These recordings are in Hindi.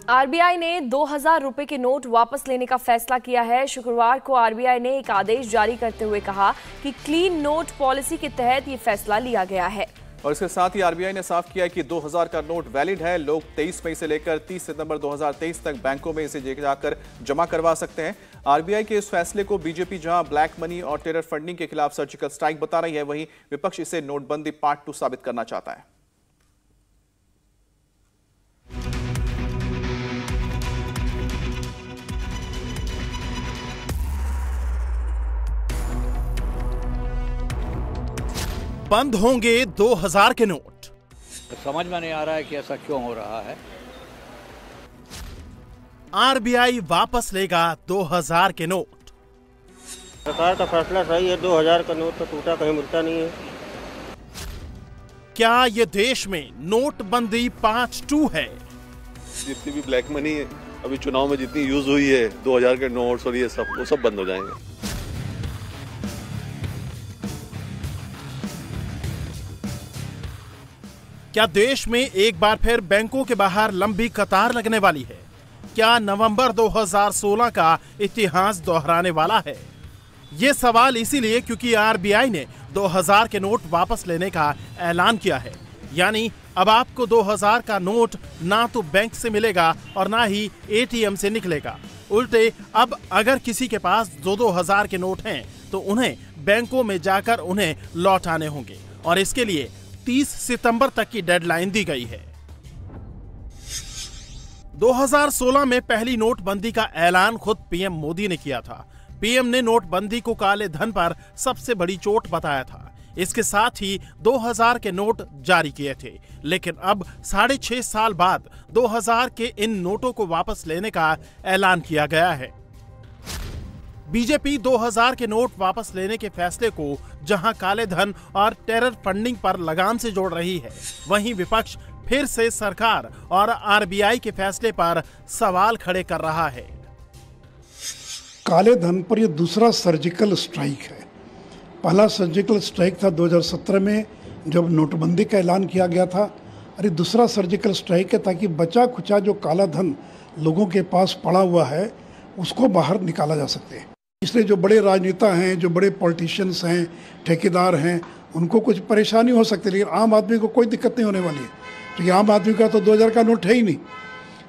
आरबीआई ने 2000 रुपए के नोट वापस लेने का फैसला किया है। शुक्रवार को आरबीआई ने एक आदेश जारी करते हुए कहा कि क्लीन नोट पॉलिसी के तहत ये फैसला लिया गया है। और इसके साथ ही आरबीआई ने साफ किया है कि 2000 का नोट वैलिड है। लोग 23 मई से लेकर 30 सितंबर 2023 तक बैंकों में इसे जाकर जमा करवा सकते हैं। आरबीआई के इस फैसले को बीजेपी जहां ब्लैक मनी और टेरर फंडिंग के खिलाफ सर्जिकल स्ट्राइक बता रही है, वहीं विपक्ष इसे नोटबंदी पार्ट 2 साबित करना चाहता है। बंद होंगे 2000 के नोट। समझ में नहीं आ रहा है कि ऐसा क्यों हो रहा है। आरबीआई वापस लेगा 2000 के नोट। सरकार का फैसला सही है। 2000 का नोट तो टूटा कहीं मिलता नहीं है। क्या ये देश में नोटबंदी पार्ट 2 है? जितनी भी ब्लैक मनी अभी चुनाव में जितनी यूज हुई है, 2000 के नोट्स और ये सब, वो सब बंद हो जाएंगे। क्या देश में एक बार फिर बैंकों के बाहर लंबी कतार लगने वाली है? क्या नवंबर 2016 का इतिहास दोहराने वाला है? ये सवाल इसीलिए क्योंकि आरबीआई ने 2000 के नोट वापस लेने का ऐलान किया है। यानी अब आपको 2000 का नोट ना तो बैंक से मिलेगा और ना ही एटीएम से निकलेगा। उल्टे अब अगर किसी के पास 2000 के नोट हैं तो उन्हें बैंकों में जाकर उन्हें लौटाने होंगे और इसके लिए 30 सितंबर तक की डेडलाइन दी गई है। 2016 में पहली नोटबंदी का ऐलान खुद पीएम मोदी ने किया था। पीएम ने नोटबंदी को काले धन पर सबसे बड़ी चोट बताया था। इसके साथ ही 2000 के नोट जारी किए थे। लेकिन अब 6.5 साल बाद 2000 के इन नोटों को वापस लेने का ऐलान किया गया है। बीजेपी 2000 के नोट वापस लेने के फैसले को जहां काले धन और टेरर फंडिंग पर लगाम से जोड़ रही है, वहीं विपक्ष फिर से सरकार और आरबीआई के फैसले पर सवाल खड़े कर रहा है। काले धन पर यह दूसरा सर्जिकल स्ट्राइक है। पहला सर्जिकल स्ट्राइक था 2017 में जब नोटबंदी का ऐलान किया गया था। अरे दूसरा सर्जिकल स्ट्राइक है ताकि बचा खुचा जो काला धन लोगों के पास पड़ा हुआ है उसको बाहर निकाला जा सके। इसलिए जो बड़े राजनेता हैं, जो बड़े पॉलिटिशियंस हैं, ठेकेदार हैं, उनको कुछ परेशानी हो सकती है, लेकिन आम आदमी को कोई दिक्कत नहीं होने वाली है क्योंकि आम आदमी का तो 2000 का नोट है ही नहीं।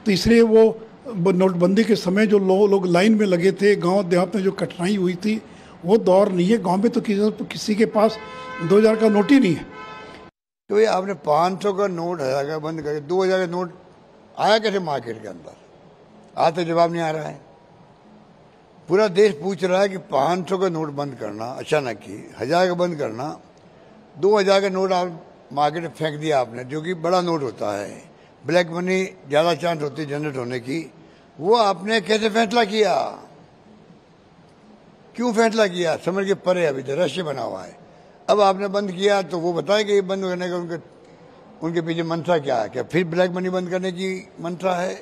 तो इसलिए वो नोटबंदी के समय जो लोग लाइन में लगे थे, गांव देहात में जो कठिनाई हुई थी, वो दौर नहीं है। गांव में तो किसी के पास 2000 का नोट ही नहीं है। तो ये आपने 500 का नोट 1000 का बंद करके 2000 का नोट आया कैसे मार्केट के अंदर? आज तो जवाब नहीं आ रहा है। पूरा देश पूछ रहा है कि 500 का नोट बंद करना अचानक ही, 1000 का बंद करना, 2000 का नोट आप मार्केट में फेंक दिया आपने, जो कि बड़ा नोट होता है, ब्लैक मनी ज़्यादा चांस होती है जनरेट होने की। वो आपने कैसे फैसला किया? क्यों फैसला किया? समझ के परे अभी तो रहस्य बना हुआ है। अब आपने बंद किया तो वो बताए कि ये बंद करने का उनके पीछे मंशा क्या है? क्या फिर ब्लैक मनी बंद करने की मंशा है?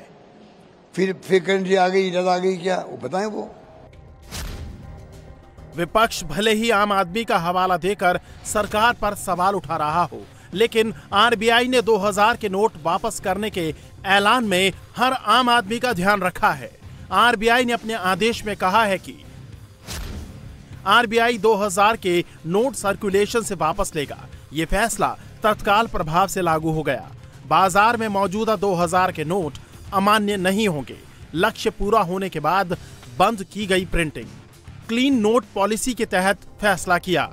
फिर करेंसी आ गई, ज़्यादा आ गई क्या? वो बताएं। वो विपक्ष भले ही आम आदमी का हवाला देकर सरकार पर सवाल उठा रहा हो, लेकिन आरबीआई ने 2000 के नोट वापस करने के ऐलान में हर आम आदमी का ध्यान रखा है। आरबीआई ने अपने आदेश में कहा है कि आरबीआई 2000 के नोट सर्कुलेशन से वापस लेगा। ये फैसला तत्काल प्रभाव से लागू हो गया। बाजार में मौजूदा 2000 के नोट अमान्य नहीं होंगे। लक्ष्य पूरा होने के बाद बंद की गई प्रिंटिंग। क्लीन नोट पॉलिसी के तहत फैसला किया।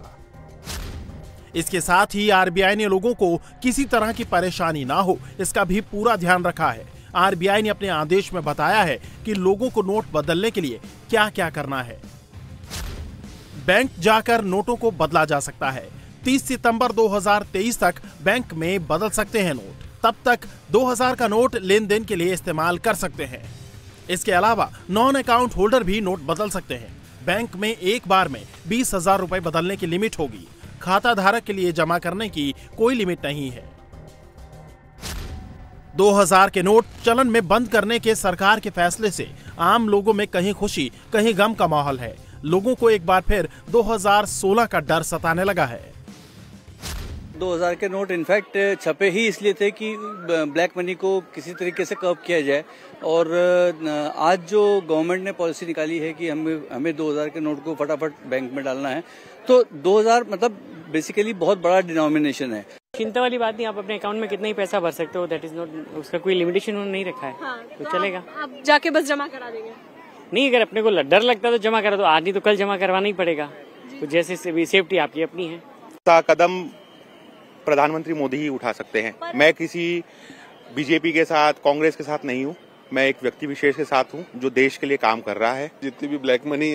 इसके साथ ही आरबीआई ने लोगों को किसी तरह की परेशानी ना हो, इसका भी पूरा ध्यान रखा है। आरबीआई ने अपने आदेश में बताया है कि लोगों को नोट बदलने के लिए क्या क्या करना है। बैंक जाकर नोटों को बदला जा सकता है। 30 सितंबर 2023 तक बैंक में बदल सकते हैं नोट। तब तक 2000 का नोट लेन देन के लिए इस्तेमाल कर सकते हैं। इसके अलावा नॉन अकाउंट होल्डर भी नोट बदल सकते हैं। बैंक में एक बार में 20,000 रुपए बदलने की लिमिट होगी। खाता धारक के लिए जमा करने की कोई लिमिट नहीं है। 2000 के नोट चलन में बंद करने के सरकार के फैसले से आम लोगों में कहीं खुशी कहीं गम का माहौल है। लोगों को एक बार फिर 2016 का डर सताने लगा है। 2000 के नोट इनफैक्ट छपे ही इसलिए थे कि ब्लैक मनी को किसी तरीके से कर्ब किया जाए। और आज जो गवर्नमेंट ने पॉलिसी निकाली है कि हमें 2000 के नोट को फटाफट बैंक में डालना है, तो 2000 मतलब बेसिकली बहुत बड़ा डिनोमिनेशन है। चिंता वाली बात नहीं, आप अपने अकाउंट में कितना ही पैसा भर सकते हो, दैट इज नॉट, उसका कोई लिमिटेशन उन्होंने नहीं रखा है। तो चलेगा, आप जाके बस जमा करा देंगे? नहीं, अगर अपने को डर लगता है तो जमा करा दो, आज नहीं तो कल जमा करवाना ही पड़ेगा। तो जैसे सेफ्टी आपकी अपनी है। कदम प्रधानमंत्री मोदी ही उठा सकते हैं। मैं किसी बीजेपी के साथ, कांग्रेस के साथ नहीं हूँ, मैं एक व्यक्ति विशेष के साथ हूँ जो देश के लिए काम कर रहा है। जितनी भी ब्लैक मनी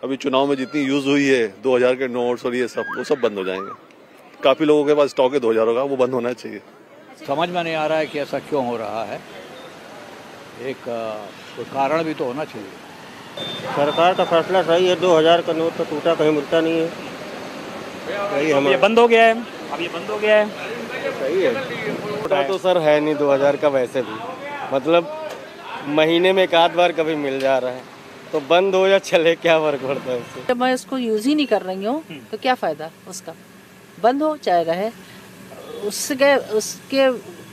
अभी चुनाव में जितनी यूज हुई है, 2000 के नोट्स और ये सब, वो सब बंद हो जाएंगे। काफी लोगों के पास स्टॉक है 2000 का, वो बंद होना चाहिए। समझ में नहीं आ रहा है कि ऐसा क्यों हो रहा है, एक कोई कारण भी तो होना चाहिए। सरकार का फैसला सही है, 2000 का नोट तो टूटा कहीं मिलता नहीं है। ये बंद हो गया है, अब ये बंद हो गया है, सही है। टूटा तो सर है नहीं 2000 का, वैसे भी मतलब महीने में एक आध बार कभी मिल जा रहा है, तो बंद हो या चले क्या फर्क पड़ता है उससे। जब मैं उसको यूज ही नहीं कर रही हूँ तो क्या फायदा उसका, बंद हो चाहे रहे। उसके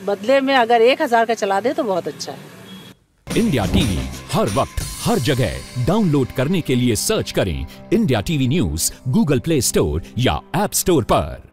बदले में अगर 1000 का चला दे तो बहुत अच्छा है। इंडिया टीवी हर वक्त हर जगह डाउनलोड करने के लिए सर्च करें India TV news Google play store या ऐप स्टोर पर।